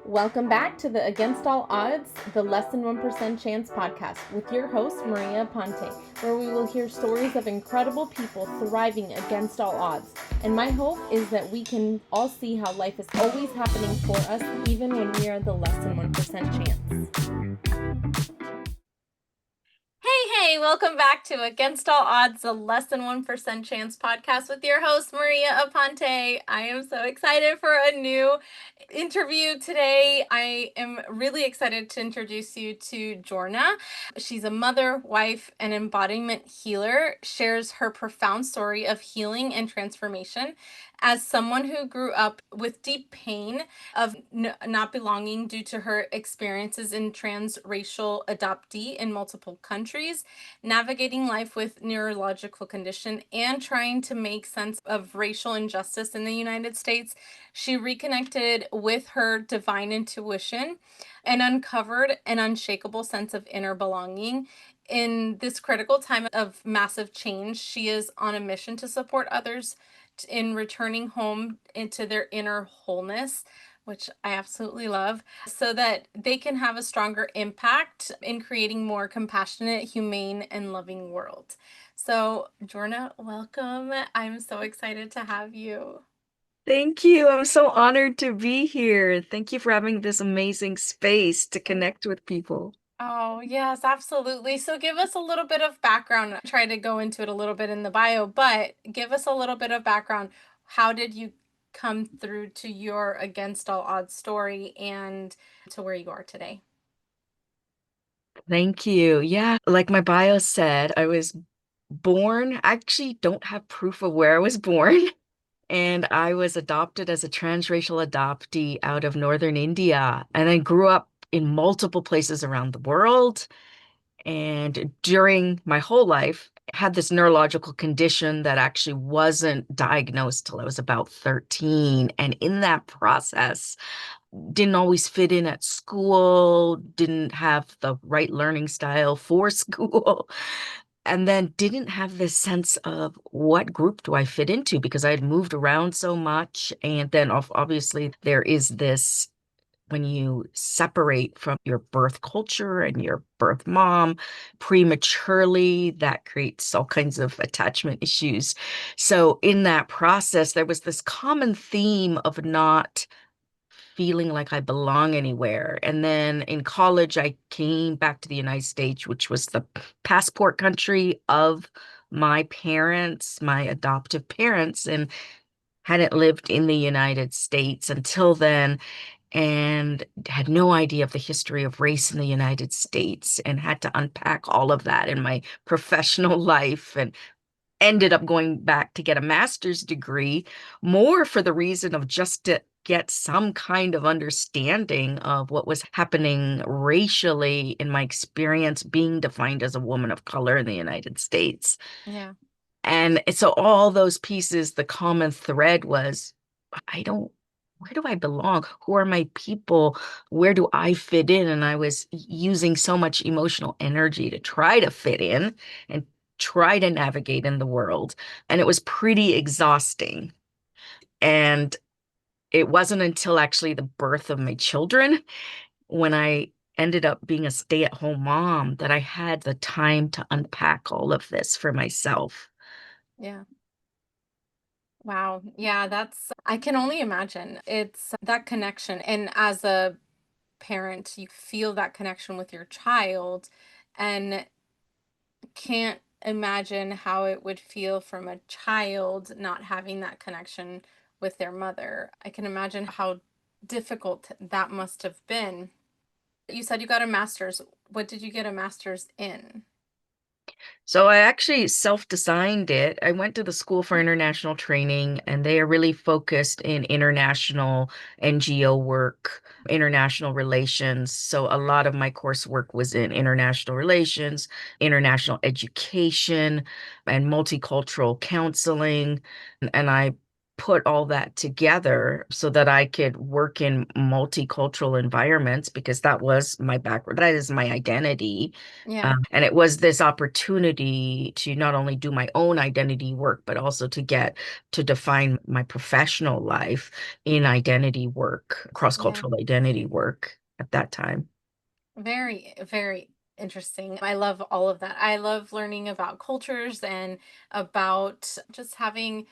Welcome back to the Against All Odds, the Less Than 1% Chance podcast with your host, Maria Ponte, where we will hear stories of incredible people thriving against all odds. And my hope is that we can all see how life is always happening for us, even when we are the less than 1% chance. Hey, welcome back to Against All Odds, the Less Than 1% Chance podcast with your host, Maria Aponte. I am so excited for a new interview today. I am really excited to introduce you to Jhorna. She's a mother, wife, and embodiment healer, shares her profound story of healing and transformation as someone who grew up with deep pain of not belonging due to her experiences in transracial adoptee in multiple countries, navigating life with neurological condition, and trying to make sense of racial injustice in the United States. She reconnected with her divine intuition and uncovered an unshakable sense of inner belonging. In this critical time of massive change, she is on a mission to support others in returning home into their inner wholeness, which I absolutely love, so that they can have a stronger impact in creating more compassionate, humane, and loving world. So, Jhorna, welcome. I'm so excited to have you. Thank you. I'm so honored to be here. Thank you for having this amazing space to connect with people. Oh, yes, absolutely. So give us a little bit of background. I tried to go into it a little bit in the bio, but give us a little bit of background. How did you come through to your Against All Odds story and to where you are today? Thank you. Yeah, like my bio said, I was born, I actually don't have proof of where I was born, and I was adopted as a transracial adoptee out of northern India. And I grew up in multiple places around the world. And during my whole life, had this neurological condition that actually wasn't diagnosed till I was about 13. And in that process, didn't always fit in at school, didn't have the right learning style for school, and then didn't have this sense of what group do I fit into because I had moved around so much. And then obviously there is this when you separate from your birth culture and your birth mom prematurely, that creates all kinds of attachment issues. So in that process, there was this common theme of not feeling like I belong anywhere. And then in college, I came back to the United States, which was the passport country of my parents, my adoptive parents, and hadn't lived in the United States until then and had no idea of the history of race in the United States and had to unpack all of that in my professional life and ended up going back to get a master's degree more for the reason of just to get some kind of understanding of what was happening racially in my experience being defined as a woman of color in the United States. Yeah. And so all those pieces, the common thread was, I don't, where do I belong? Who are my people? Where do I fit in? And I was using so much emotional energy to try to fit in and try to navigate in the world. And it was pretty exhausting. And it wasn't until actually the birth of my children, when I ended up being a stay-at-home mom, that I had the time to unpack all of this for myself. Yeah. Wow. Yeah, I can only imagine. It's that connection. And as a parent, you feel that connection with your child and can't imagine how it would feel from a child not having that connection with their mother. I can imagine how difficult that must have been. You said you got a master's. What did you get a master's in? So I actually self-designed it. I went to the School for International Training, and they are really focused in international NGO work, international relations. So a lot of my coursework was in international relations, international education, and multicultural counseling. And I put all that together so that I could work in multicultural environments because that was my background. That is my identity. Yeah. And it was this opportunity to not only do my own identity work, but also to get to define my professional life in identity work, Yeah. cross-cultural identity work at that time. Very, very interesting. I love all of that. I love learning about cultures and about just having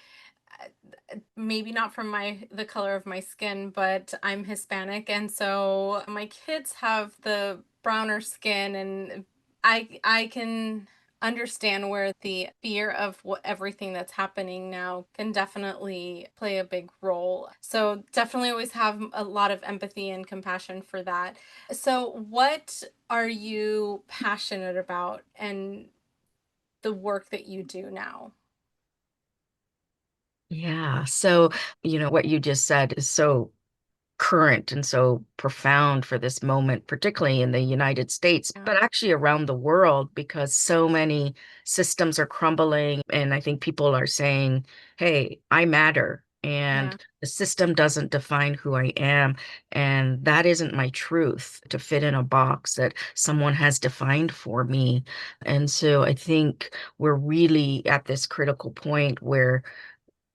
maybe not from my the color of my skin, but I'm Hispanic, and so my kids have the browner skin, and I can understand where the fear of what everything that's happening now can definitely play a big role. So definitely always have a lot of empathy and compassion for that. So what are you passionate about and the work that you do now? Yeah. So, what you just said is so current and so profound for this moment, particularly in the United States, Yeah. but actually around the world, because so many systems are crumbling. And I think people are saying, hey, I matter. And Yeah. the system doesn't define who I am. And that isn't my truth to fit in a box that someone has defined for me. And so I think we're really at this critical point where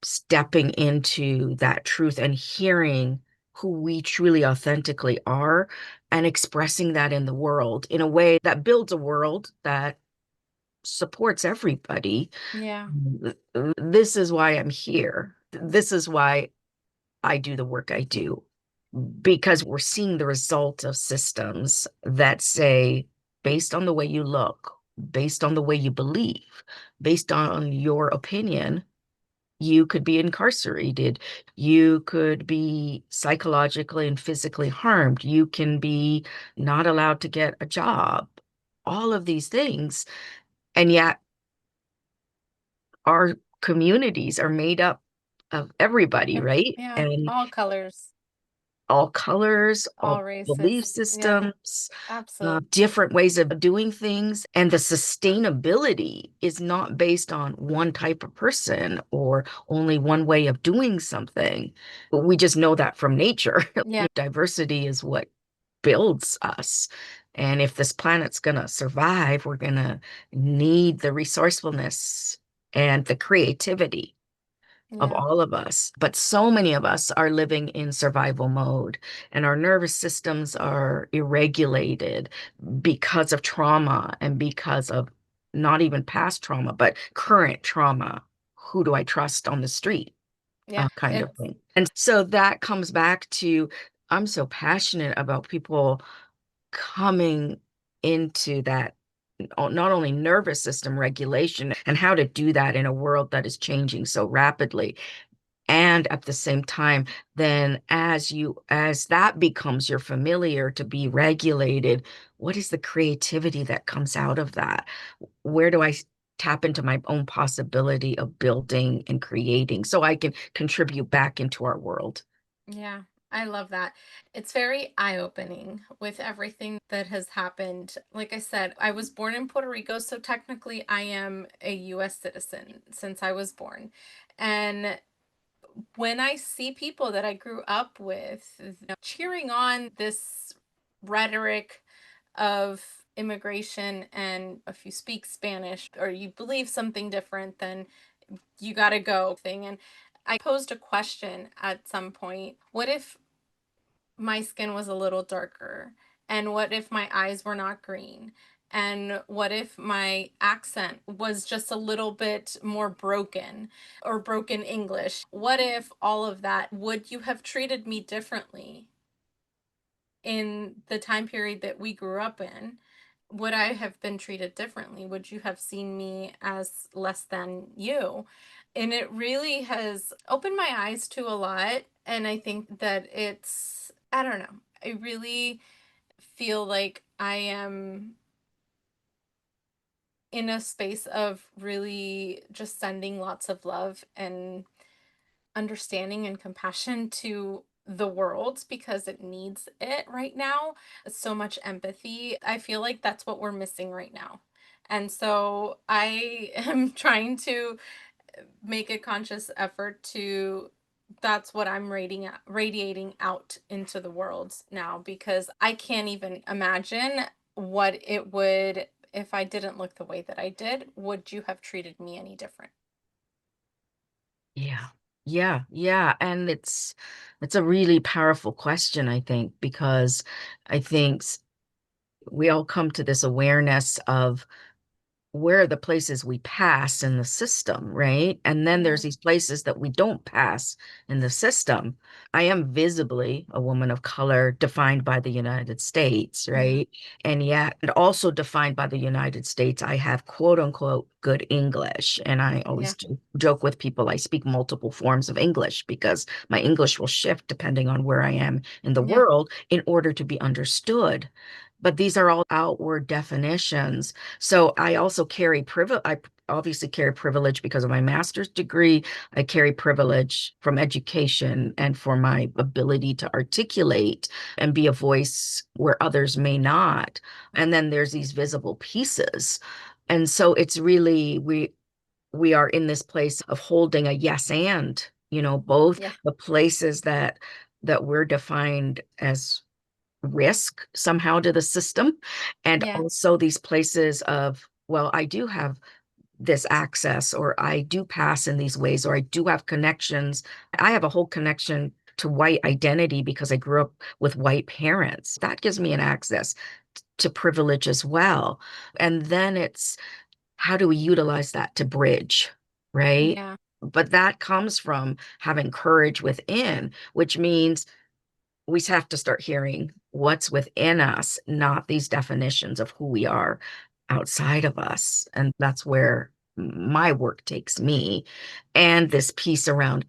stepping into that truth and hearing who we truly authentically are and expressing that in the world in a way that builds a world that supports everybody. Yeah. This is why I'm here. This is why I do the work I do, because we're seeing the result of systems that say, based on the way you look, based on the way you believe, based on your opinion, you could be incarcerated. You could be psychologically and physically harmed. You can be not allowed to get a job. All of these things. And yet, our communities are made up of everybody, right? Yeah. And All colors. all colors, All all belief races. Yeah, systems, absolutely. different ways of doing things. And the sustainability is not based on one type of person or only one way of doing something. But we just know that from nature. Yeah, Diversity is what builds us. And if this planet's going to survive, we're going to need the resourcefulness and the creativity of yeah, all of us. But so many of us are living in survival mode, and our nervous systems are irregulated because of trauma and because of not even past trauma, but current trauma. Who do I trust on the street? yeah. Kind of It's thing. And so that comes back to I'm so passionate about people coming into that not only nervous system regulation and how to do that in a world that is changing so rapidly, and at the same time, then as that becomes your familiar to be regulated, what is the creativity that comes out of that? Where do I tap into my own possibility of building and creating so I can contribute back into our world? yeah. I love that. It's very eye-opening with everything that has happened. Like I said, I was born in Puerto Rico, so technically I am a US citizen since I was born. And when I see people that I grew up with, cheering on this rhetoric of immigration, and if you speak Spanish or you believe something different, then you got to go thing. And I posed a question at some point. What if my skin was a little darker? And what if my eyes were not green? And what if my accent was just a little bit more broken or broken English? What if all of that, would you have treated me differently in the time period that we grew up in? Would I have been treated differently? Would you have seen me as less than you? And it really has opened my eyes to a lot. And I think that I don't know, I really feel like I am in a space of really just sending lots of love and understanding and compassion to the world because it needs it right now. So much empathy. I feel like that's what we're missing right now. And so I am trying to make a conscious effort to that's what I'm radiating out into the world now, because I can't even imagine what it would if I didn't look the way that I did. Would you have treated me any different? Yeah. Yeah, yeah. And it's a really powerful question, I think, because I think we all come to this awareness of where are the places we pass in the system, right? And then Yeah. there's these places that we don't pass in the system. I am visibly a woman of color defined by the United States, Yeah. right? And yet, and also defined by the United States, I have quote unquote good English. And I Yeah. always joke with people, I speak multiple forms of English because my English will shift depending on where I am in the Yeah. world in order to be understood. But these are all outward definitions. So I also carry privilege. I obviously carry privilege because of my master's degree. I carry privilege from education and for my ability to articulate and be a voice where others may not. And then there's these visible pieces. And so it's really we are in this place of holding a yes and, both Yeah. the places that we're defined as risk somehow to the system. And Yeah. also these places of, well, I do have this access, or I do pass in these ways, or I do have connections. I have a whole connection to white identity because I grew up with white parents. That gives me an access to privilege as well. And then it's how do we utilize that to bridge, right? Yeah. But that comes from having courage within, which means we have to start hearing what's within us, not these definitions of who we are outside of us. And that's where my work takes me. And this piece around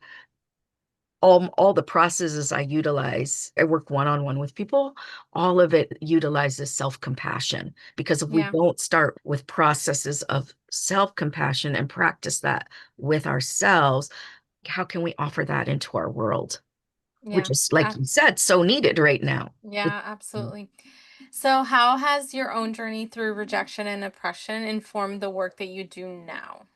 all the processes I utilize, I work one-on-one with people, all of it utilizes self-compassion. Because if we Yeah. don't start with processes of self-compassion and practice that with ourselves, how can we offer that into our world? Which Yeah. is, like you said, so needed right now. Yeah, absolutely. So, how has your own journey through rejection and oppression informed the work that you do now?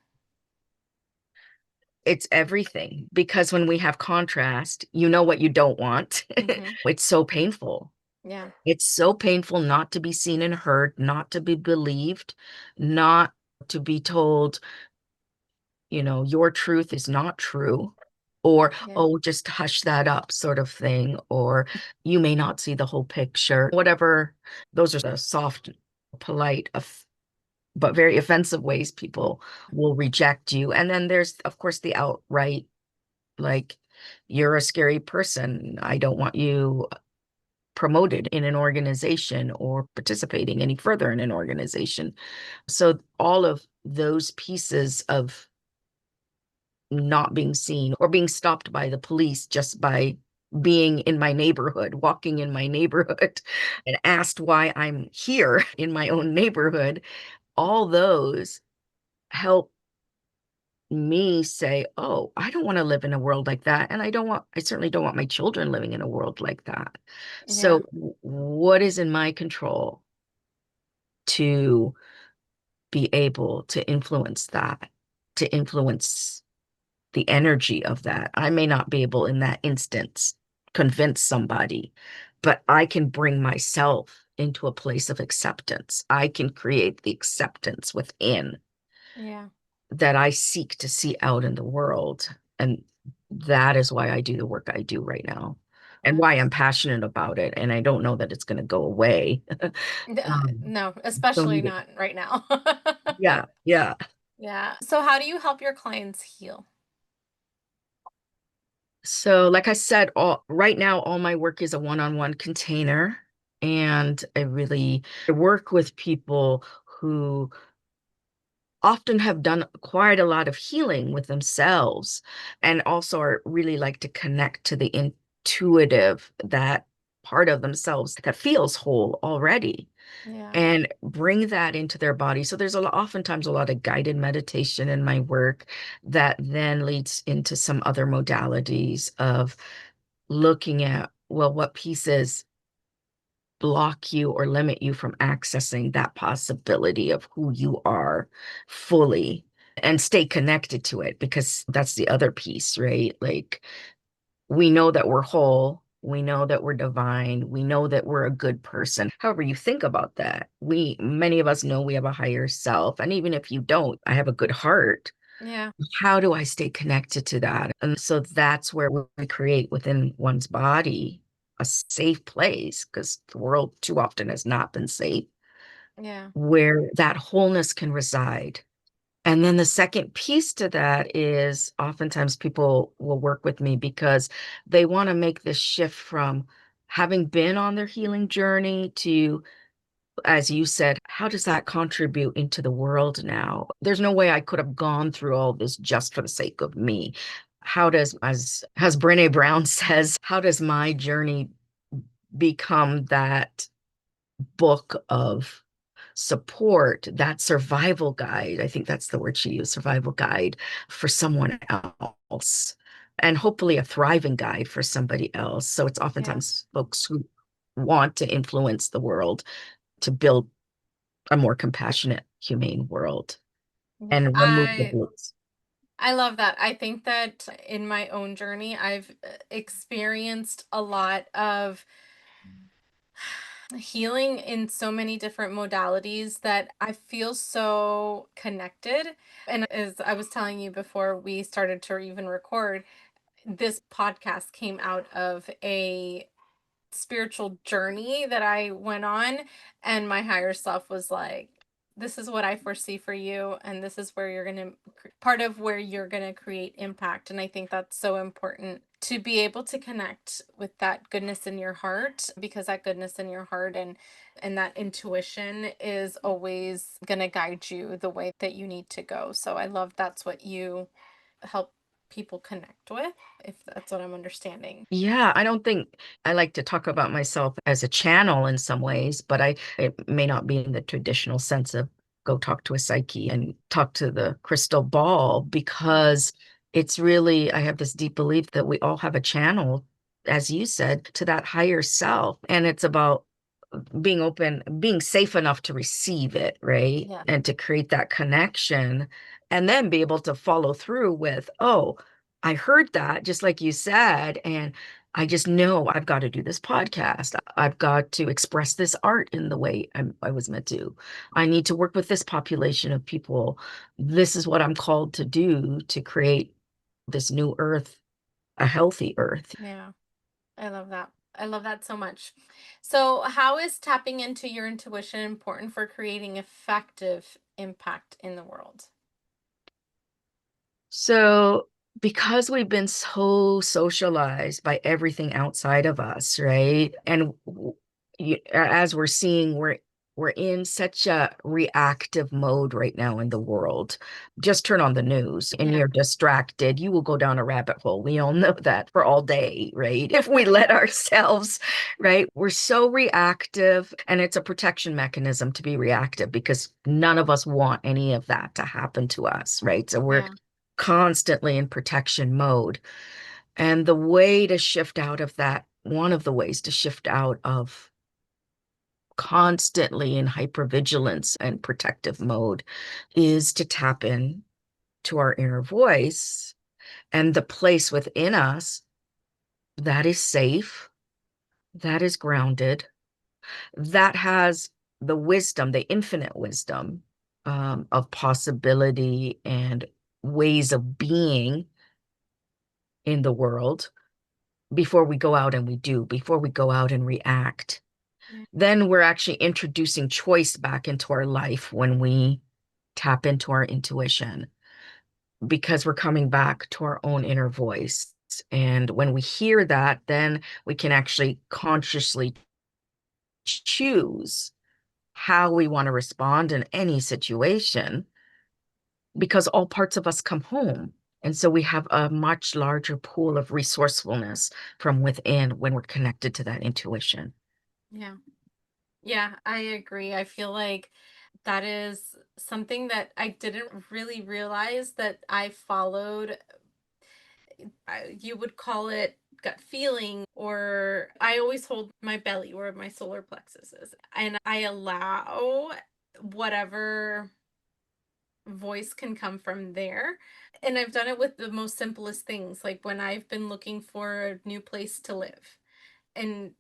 It's everything because when we have contrast, you know what you don't want. Hmm. It's so painful. Yeah. It's so painful not to be seen and heard, not to be believed, not to be told, your truth is not true, or, Yeah. oh, just hush that up, sort of thing, or you may not see the whole picture, whatever. Those are the soft, polite, but very offensive ways people will reject you. And then there's, of course, the outright, like, you're a scary person. I don't want you promoted in an organization or participating any further in an organization. So all of those pieces of not being seen or being stopped by the police just by being in my neighborhood, walking in my neighborhood, and asked why I'm here in my own neighborhood, all those help me say, oh, I don't want to live in a world like that. And I certainly don't want my children living in a world like that. So, Yeah. what is in my control to be able to influence that, to influence the energy of that? I may not be able in that instance convince somebody, but I can bring myself into a place of acceptance. I can create the acceptance within Yeah. that I seek to see out in the world. And that is why I do the work I do right now and why I'm passionate about it. And I don't know that it's going to go away. No, So especially needed. not right now. Yeah, yeah. Yeah. So, how do you help your clients heal? So, like I said, all right now, all my work is a one-on-one container. And I work with people who often have done quite a lot of healing with themselves and also are really like to connect to the intuitive, that part of themselves that feels whole already, Yeah. and bring that into their body. So there's oftentimes a lot of guided meditation in my work that then leads into some other modalities of looking at, well, what pieces block you or limit you from accessing that possibility of who you are fully, and stay connected to it, because that's the other piece, right? Like We know that we're whole. We know that we're divine. We know that we're a good person. However you think about that, many of us know we have a higher self. And even if you don't, I have a good heart. Yeah. How do I stay connected to that? And so that's where we create within one's body a safe place, because the world too often has not been safe, Yeah. where that wholeness can reside. And then the second piece to that is oftentimes people will work with me because they want to make this shift from having been on their healing journey to, as you said, how does that contribute into the world now? There's no way I could have gone through all this just for the sake of me. How does, as Brené Brown says, how does my journey become that book of support, that survival guide? I think that's the word she used, survival guide for someone else, and hopefully a thriving guide for somebody else. So it's Yeah. oftentimes folks who want to influence the world to build a more compassionate, humane world Yeah. and remove the roots. I love that. I think that in my own journey, I've experienced a lot of healing in so many different modalities that I feel so connected. And as I was telling you before we started to even record, this podcast came out of a spiritual journey that I went on, and my higher self was like, this is what I foresee for you, and this is where you're going to part of where you're going to create impact. And I think that's so important to be able to connect with that goodness in your heart, because that goodness in your heart and that intuition is always going to guide you the way that you need to go. So I love that's what you help people connect with, if that's what I'm understanding. Yeah, I don't think I like to talk about myself as a channel in some ways, but it may not be in the traditional sense of go talk to a psyche and talk to the crystal ball, because it's really, I have this deep belief that we all have a channel, as you said, to that higher self. And it's about being open, being safe enough to receive it, right? Yeah. And to create that connection and then be able to follow through with, oh, I heard that, just like you said, and I just know I've got to do this podcast. I've got to express this art in the way I was meant to. I need to work with this population of people. This is what I'm called to do to create this new earth, a healthy earth. Yeah. I love that. I love that so much. So, how is tapping into your intuition important for creating effective impact in the world? So, because we've been so socialized by everything outside of us, right? And as we're seeing, we're in such a reactive mode right now in the world. Just turn on the news and Yeah. you're distracted. You will go down a rabbit hole. We all know that for all day, right? If we let ourselves, right? We're so reactive, and it's a protection mechanism to be reactive because none of us want any of that to happen to us, right? So we're Yeah. constantly in protection mode. And the way to shift out of that, one of the ways to shift out of constantly in hypervigilance and protective mode, is to tap in to our inner voice and the place within us that is safe, that is grounded, that has the wisdom, the infinite wisdom of possibility and ways of being in the world before we go out and we do, before we go out and react. Yeah. Then we're actually introducing choice back into our life when we tap into our intuition, because we're coming back to our own inner voice. And when we hear that, then we can actually consciously choose how we want to respond in any situation, because all parts of us come home. And so we have a much larger pool of resourcefulness from within when we're connected to that intuition. Yeah. Yeah, I agree. I feel like that is something that I didn't really realize that I followed. You would call it gut feeling, or I always hold my belly where my solar plexus is, and I allow whatever voice can come from there. And I've done it with the most simplest things, like when I've been looking for a new place to live and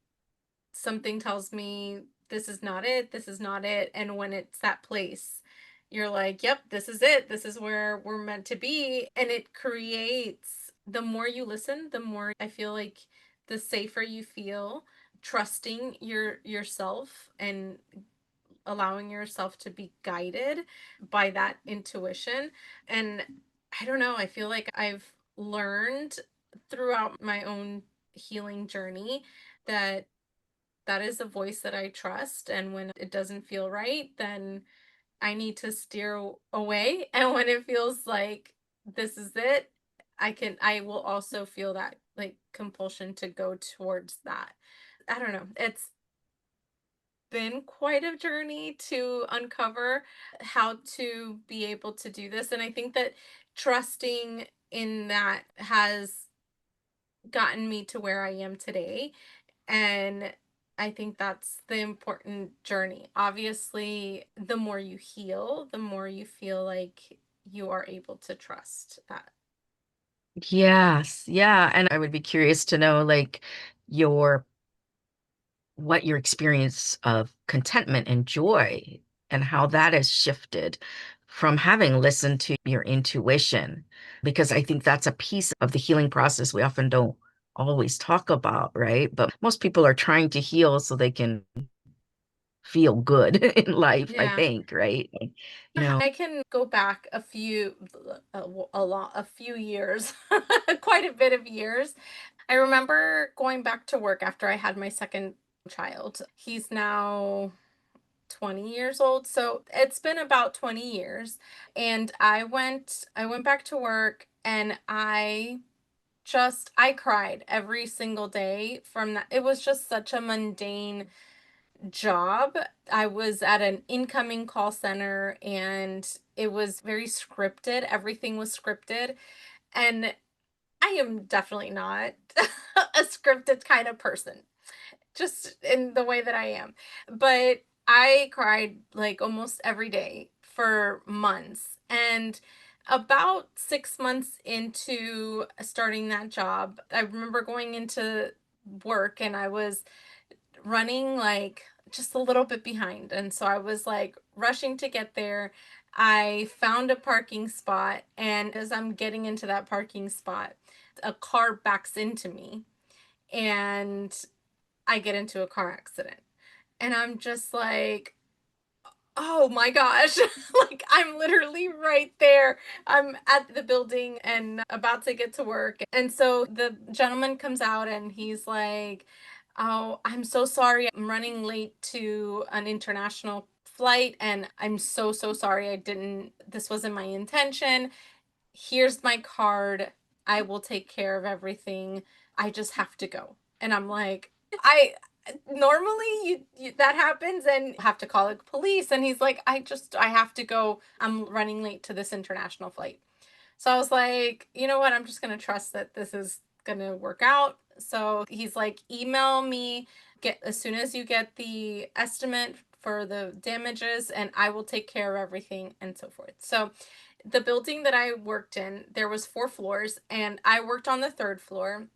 something tells me this is not it, this is not it. And when it's that place, you're like, yep, this is it. This is where we're meant to be. And it creates, the more you listen, the more I feel like the safer you feel trusting yourself and allowing yourself to be guided by that intuition. And I don't know, I feel like I've learned throughout my own healing journey that that is a voice that I trust. And when it doesn't feel right, then I need to steer away. And when it feels like this is it, I will also feel that like compulsion to go towards that. I don't know. It's been quite a journey to uncover how to be able to do this. And I think that trusting in that has gotten me to where I am today. And I think that's the important journey. Obviously, the more you heal, the more you feel like you are able to trust that. Yes, yeah. And I would be curious to know like your what your experience of contentment and joy and how that has shifted from having listened to your intuition. Because I think that's a piece of the healing process we often don't always talk about, right? But most people are trying to heal so they can feel good in life, I Yeah. think, right? I can go back a few years, quite a bit of years. I remember going back to work after I had my second child. He's now 20 years old. So it's been about 20 years. And I went back to work and I cried every single day from that. It was just such a mundane job. I was at an incoming call center and it was very scripted. Everything was scripted. And I am definitely not a scripted kind of person, just in the way that I am. But I cried like almost every day for months. And about 6 months into starting that job, I remember going into work and I was running like just a little bit behind. And so I was like rushing to get there. I found a parking spot. And as I'm getting into that parking spot, a car backs into me and I get into a car accident. And I'm just like, oh my gosh, like I'm literally right there. I'm at the building and about to get to work. And so the gentleman comes out and he's like, oh, I'm so sorry. I'm running late to an international flight and I'm so, so sorry. This wasn't my intention. Here's my card. I will take care of everything. I just have to go. And I'm like, I normally that happens and you have to call the police. And he's like, I have to go. I'm running late to this international flight. So I was like, you know what? I'm just going to trust that this is going to work out. So he's like, email me get as soon as you get the estimate for the damages and I will take care of everything and so forth. So the building that I worked in, there was 4 floors and I worked on the 3rd floor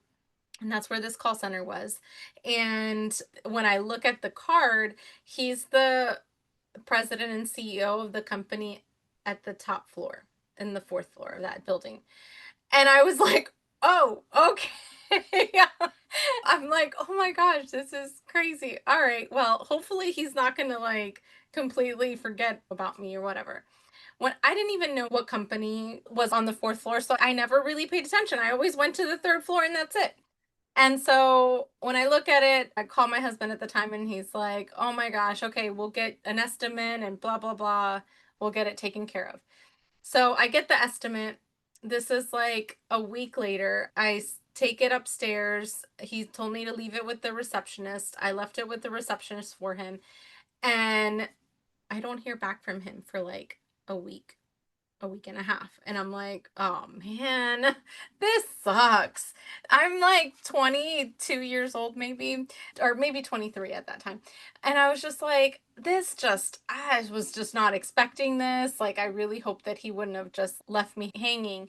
and that's where this call center was. And when I look at the card, he's the president and CEO of the company at the top floor in the 4th floor of that building. And I was like, oh, okay. I'm like, oh my gosh, this is crazy. All right, well, hopefully he's not going to like completely forget about me or whatever. When I didn't even know what company was on the 4th floor, so I never really paid attention. I always went to the 3rd floor and that's it. And so when I look at it, I call my husband at the time and he's like, oh my gosh, okay, we'll get an estimate and blah, blah, blah. We'll get it taken care of. So I get the estimate. This is like a week later. Take it upstairs. He told me to leave it with the receptionist. I left it with the receptionist for him. And I don't hear back from him for like a week. a week and a half. And I'm like, oh man, this sucks. I'm like 22 years old, maybe, or maybe 23 at that time. And I was just like, I was just not expecting this. Like, I really hoped that he wouldn't have just left me hanging.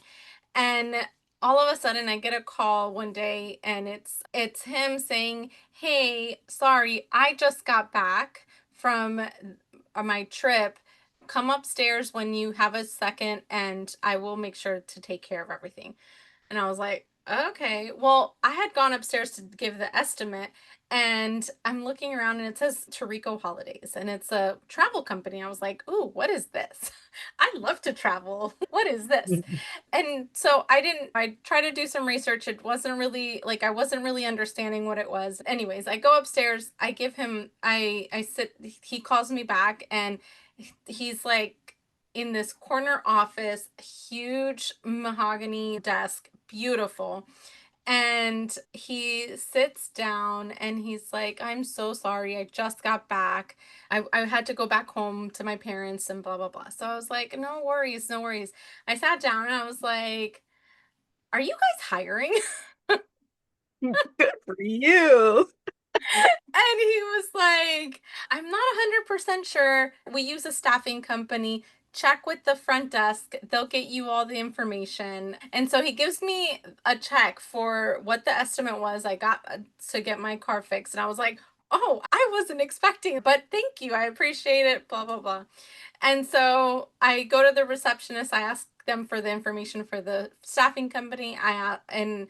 And all of a sudden I get a call one day, and it's him saying, "Hey, sorry, I just got back from my trip. Come upstairs when you have a second, and I will make sure to take care of everything." And I was like, okay. Well, I had gone upstairs to give the estimate, and I'm looking around, and it says Tarico Holidays, and it's a travel company. I was like, ooh, what is this? I love to travel. What is this? And so I tried to do some research. It wasn't really like, I wasn't really understanding what it was. Anyways, I go upstairs, I give him, I sit, he calls me back, and he's like in this corner office, huge mahogany desk, beautiful. And he sits down, and he's like, "I'm so sorry. I just got back. I had to go back home to my parents and blah, blah, blah." So I was like, "No worries, no worries." I sat down, and I was like, "Are you guys hiring?" Good for you. And he was like, "I'm not 100% sure. We use a staffing company. Check with the front desk. They'll get you all the information." And so he gives me a check for what the estimate was I got to get my car fixed. And I was like, "Oh, I wasn't expecting, but thank you. I appreciate it, blah, blah, blah." And so I go to the receptionist. I ask them for the information for the staffing company. And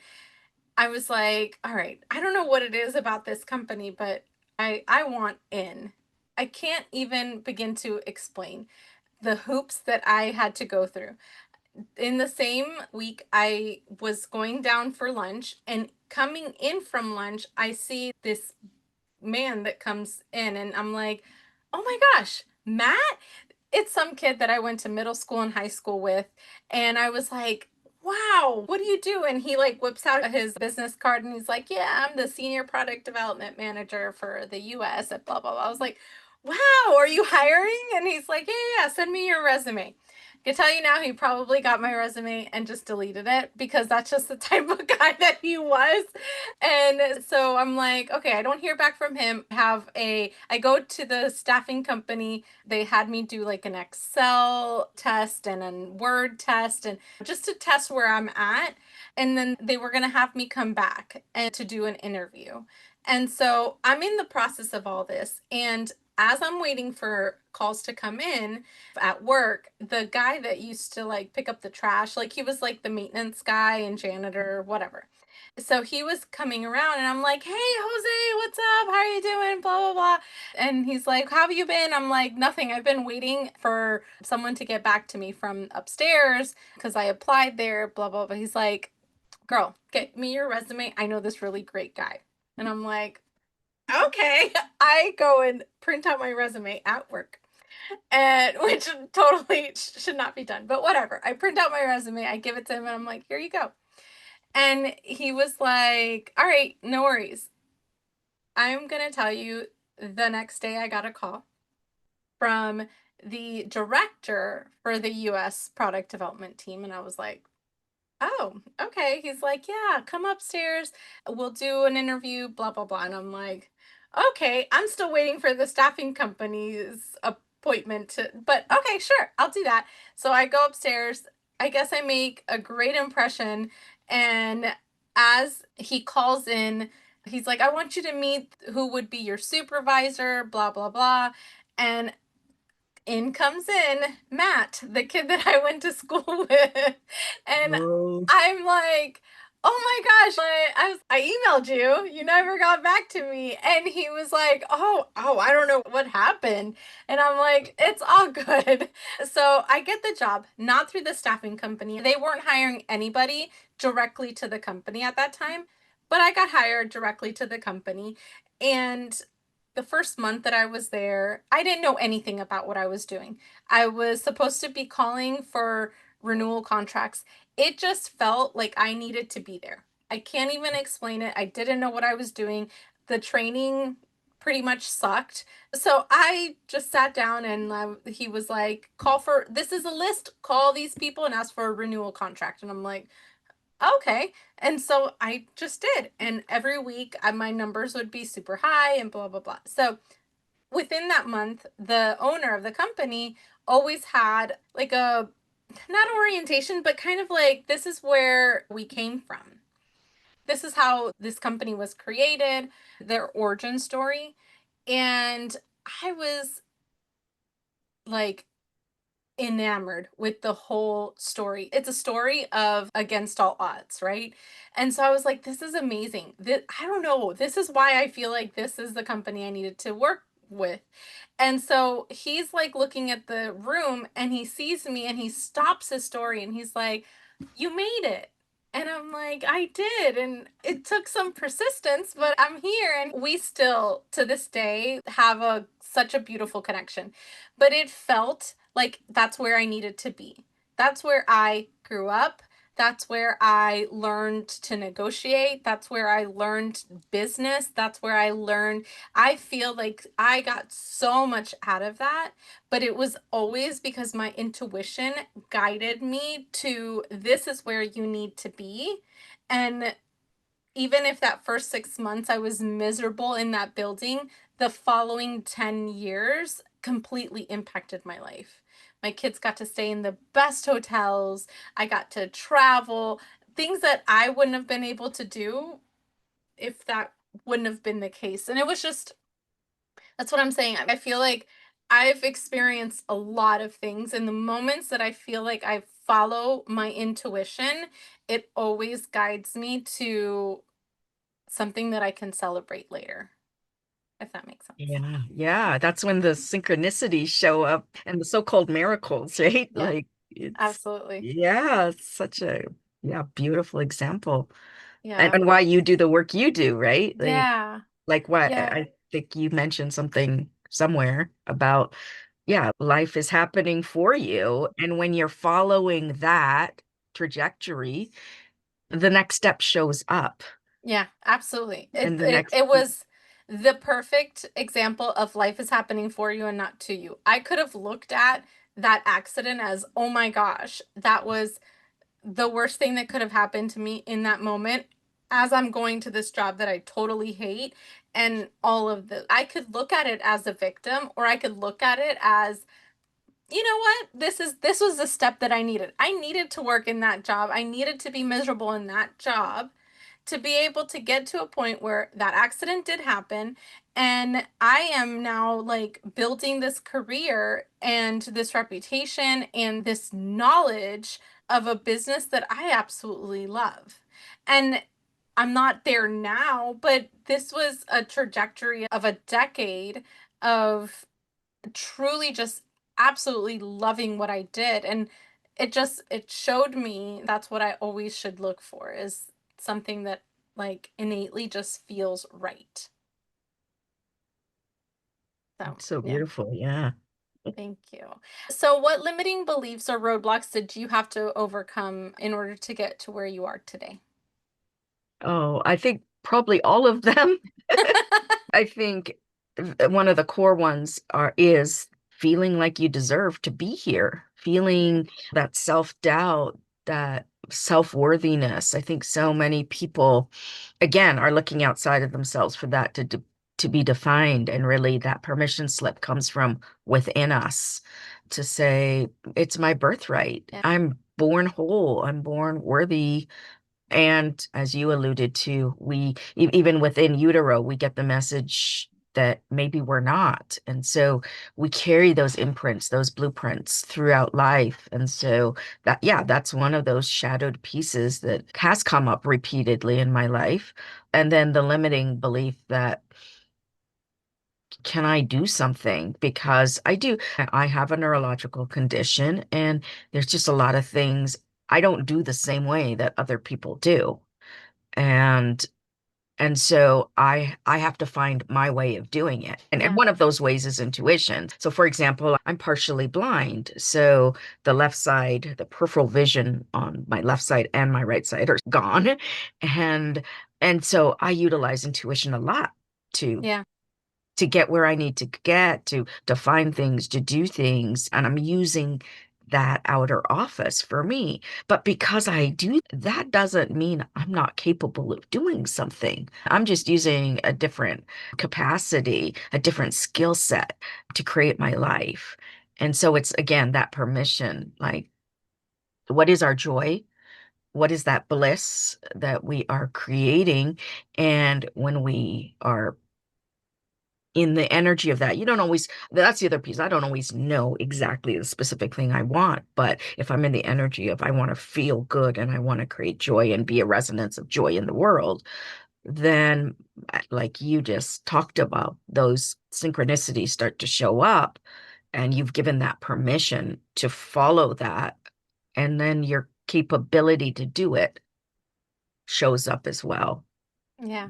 I was like, all right, I don't know what it is about this company, but I want in. I can't even begin to explain the hoops that I had to go through. In the same week, I was going down for lunch, and coming in from lunch, I see this man that comes in, and I'm like, "Oh my gosh, Matt?" It's some kid that I went to middle school and high school with. And I was like, "Wow, what do you do?" And he like whips out his business card, and he's like, "Yeah, I'm the senior product development manager for the US at blah, blah, blah." I was like, "Wow, are you hiring?" And he's like, "Yeah, yeah, yeah, send me your resume." I can tell you now, he probably got my resume and just deleted it, because that's just the type of guy that he was. And so I'm like, okay, I don't hear back from him. I go to the staffing company. They had me do like an Excel test and a Word test, and just to test where I'm at. And then they were going to have me come back and to do an interview. And so I'm in the process of all this. And as I'm waiting for calls to come in at work, the guy that used to like pick up the trash, like he was like the maintenance guy and janitor, whatever. So he was coming around, and I'm like, "Hey, Jose, what's up? How are you doing? Blah, blah, blah." And he's like, "How have you been?" I'm like, "Nothing. I've been waiting for someone to get back to me from upstairs because I applied there, blah, blah, blah." He's like, "Girl, get me your resume. I know this really great guy." And I'm like, "Okay." I go and print out my resume at work, and which totally should not be done, but whatever. I print out my resume, I give it to him, and I'm like, "Here you go." And he was like, "All right, no worries. I'm going to tell you." The next day, I got a call from the director for the US product development team. And I was like, "Oh, okay." He's like, "Yeah, come upstairs. We'll do an interview, blah, blah, blah." And I'm like, "Okay, I'm still waiting for the staffing company's appointment but okay, sure, I'll do that." So I go upstairs. I guess I make a great impression. And as he calls in, he's like, "I want you to meet who would be your supervisor, blah, blah, blah." And in comes in Matt, the kid that I went to school with. And Oh, I'm like, "Oh my gosh, I emailed you. You never got back to me." And he was like, "Oh, I don't know what happened." And I'm like, "It's all good." So I get the job, not through the staffing company. They weren't hiring anybody directly to the company at that time, but I got hired directly to the company. And the first month that I was there, I didn't know anything about what I was doing. I was supposed to be calling for renewal contracts. It just felt like I needed to be there. I can't even explain it. I didn't know what I was doing. The training pretty much sucked. So I just sat down and he was like, call for this is a list, call these people and ask for a renewal contract. And I'm like, okay. And so I just did. And every week my numbers would be super high and blah, blah, blah. So within that month, the owner of the company always had like a not orientation, but kind of like this is where we came from. This is how this company was created, their origin story. And I was like enamored with the whole story. It's a story of against all odds, right? And so I was like, this is amazing. This, I don't know. This is why I feel like this is the company I needed to work with. And so he's like looking at the room and he sees me and he stops his story and he's like, you made it. And I'm like, I did. And it took some persistence, but I'm here. And we still, to this day, have a such a beautiful connection. But it felt like that's where I needed to be. That's where I grew up. That's where I learned to negotiate. That's where I learned business. That's where I learned. I feel like I got so much out of that, but it was always because my intuition guided me to this is where you need to be. And even if that first 6 months I was miserable in that building, the following 10 years completely impacted my life. My kids got to stay in the best hotels. I got to travel, things that I wouldn't have been able to do if that wouldn't have been the case. And it was just, that's what I'm saying. I feel like I've experienced a lot of things, and the moments that I feel like I follow my intuition, it always guides me to something that I can celebrate later, if that makes sense. Yeah, yeah, that's when the synchronicities show up and the so-called miracles, right? Yeah, Like it's absolutely. yeah, it's such a yeah, beautiful example. Yeah. And why you do the work you do, right? Yeah. Like why Yeah. I think you mentioned something somewhere about yeah, life is happening for you. And when you're following that trajectory, the next step shows up. Yeah, absolutely. And It the it next it was the perfect example of life is happening for you and not to you. I could have looked at that accident as, "Oh my gosh, that was the worst thing that could have happened to me in that moment as I'm going to this job that I totally hate." And all of the I could look at it as a victim or I could look at it as, you know what? This was the step that I needed. I needed to work in that job. I needed to be miserable in that job to be able to get to a point where that accident did happen and I am now like building this career and this reputation and this knowledge of a business that I absolutely love. And I'm not there now, but this was a trajectory of a decade of truly just absolutely loving what I did. And it showed me that's what I always should look for is something that like innately just feels right. So, it's so yeah, beautiful. Yeah. thank you. So, what limiting beliefs or roadblocks did you have to overcome in order to get to where you are today? Oh, I think probably all of them. I think one of the core ones are is feeling like you deserve to be here, feeling that self-doubt, that self-worthiness. I think so many people, again, are looking outside of themselves for that to be defined. And really, that permission slip comes from within us to say, it's my birthright. Yeah. I'm born whole. I'm born worthy and as you alluded to, even within utero, we get the message that maybe we're not. And so we carry those imprints, those blueprints throughout life. And so that, yeah, that's one of those shadowed pieces that has come up repeatedly in my life. And then the limiting belief that can I do something? Because I do, I have a neurological condition, and there's just a lot of things I don't do the same way that other people do. And and so I have to find my way of doing it. And Yeah. one of those ways is intuition. So for example, I'm partially blind. So the left side, the peripheral vision on my left side and my right side are gone. And and so I utilize intuition a lot to Yeah. to get where I need to get to find things, to do things. And I'm using that outer office for me. But because I do, that doesn't mean I'm not capable of doing something. I'm just using a different capacity, a different skill set to create my life. And so it's again that permission, like, what is our joy? What is that bliss that we are creating? And when we are in the energy of that, you don't always, that's the other piece. I don't always know exactly the specific thing I want, but if I'm in the energy of I want to feel good and I want to create joy and be a resonance of joy in the world, then like you just talked about, those synchronicities start to show up and you've given that permission to follow that. And then your capability to do it shows up as well. Yeah.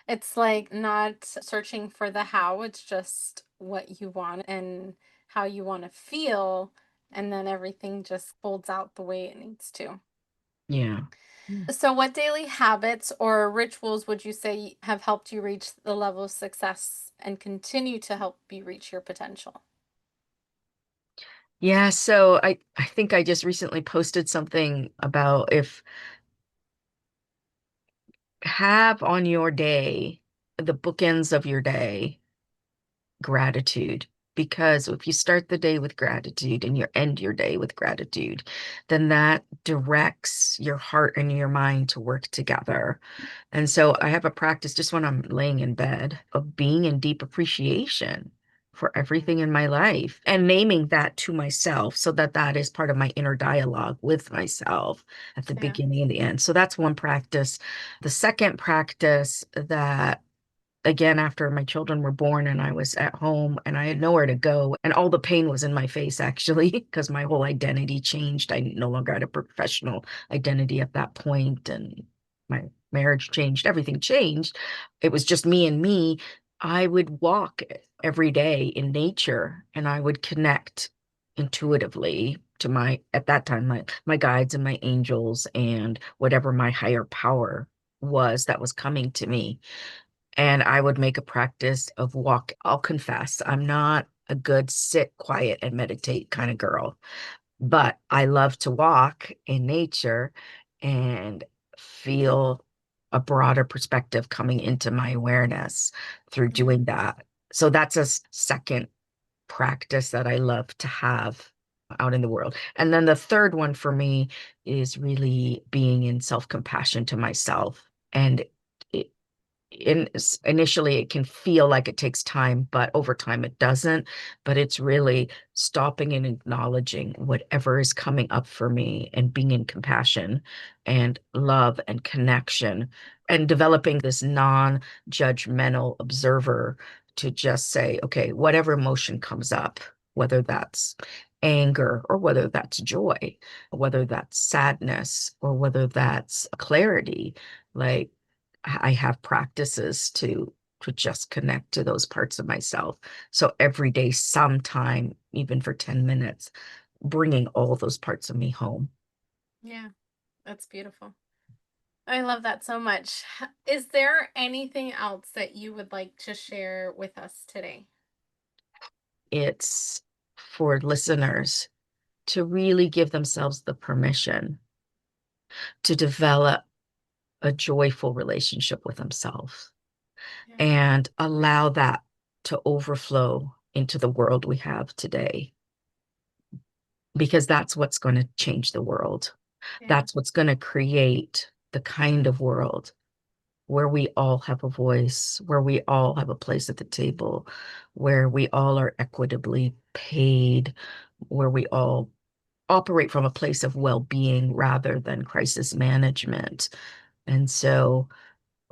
It's like not searching for the how, it's just what you want and how you want to feel, and then everything just folds out the way it needs to. Yeah. Mm. So, what daily habits or rituals would you say have helped you reach the level of success and continue to help you reach your potential? Yeah, so I think I just recently posted something about if have on your day, the bookends of your day, gratitude. Because if you start the day with gratitude and you end your day with gratitude, then that directs your heart and your mind to work together. And so I have a practice just when I'm laying in bed of being in deep appreciation for everything in my life and naming that to myself so that that is part of my inner dialogue with myself at the Yeah. beginning and the end. So that's one practice. The second practice that again after my children were born and I was at home and I had nowhere to go and all the pain was in my face actually because my whole identity changed. I no longer had a professional identity at that point and my marriage changed, everything changed. It was just me and me. I would walk every day in nature and I would connect intuitively to my at that time my guides and my angels and whatever my higher power was that was coming to me, and I would make a practice of walk. I'll confess, I'm not a good sit quiet and meditate kind of girl, but I love to walk in nature and feel a broader perspective coming into my awareness through Yeah. doing that. So that's a second practice that I love to have out in the world. And then the third one for me is really being in self-compassion to myself. And it, initially it can feel like it takes time, but over time it doesn't. But it's really stopping and acknowledging whatever is coming up for me and being in compassion and love and connection and developing this non-judgmental observer to just say, okay, whatever emotion comes up, whether that's anger or whether that's joy, whether that's sadness or whether that's clarity, like I have practices to just connect to those parts of myself. So every day, sometime, even for 10 minutes, bringing all those parts of me home. Yeah. That's beautiful. I love that so much. Is there anything else that you would like to share with us today? It's for listeners to really give themselves the permission to develop a joyful relationship with themselves Yeah. and allow that to overflow into the world we have today, because that's what's going to change the world. Yeah. That's what's going to create the kind of world where we all have a voice, where we all have a place at the table, where we all are equitably paid, where we all operate from a place of well-being rather than crisis management. And so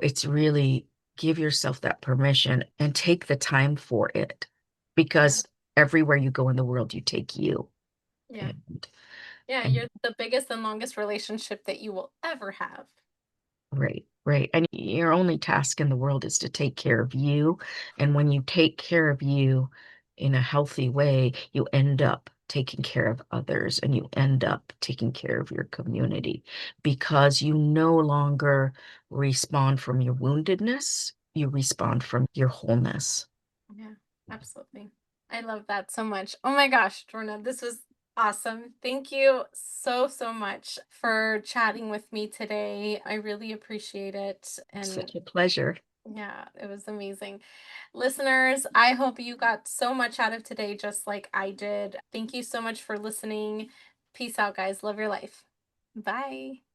it's really give yourself that permission and take the time for it, Yeah. because everywhere you go in the world, you take you. Yeah. And, Yeah. and You're the biggest and longest relationship that you will ever have. right, right. And your only task in the world is to take care of you. And when you take care of you in a healthy way, you end up taking care of others and you end up taking care of your community because you no longer respond from your woundedness, you respond from your wholeness. Absolutely. I love that so much. Oh my gosh, Jorna, this was awesome. Thank you so, so much for chatting with me today. I really appreciate it. And Such a pleasure. yeah, it was amazing. Listeners, I hope you got so much out of today, just like I did. Thank you so much for listening. Peace out, guys. Love your life. Bye.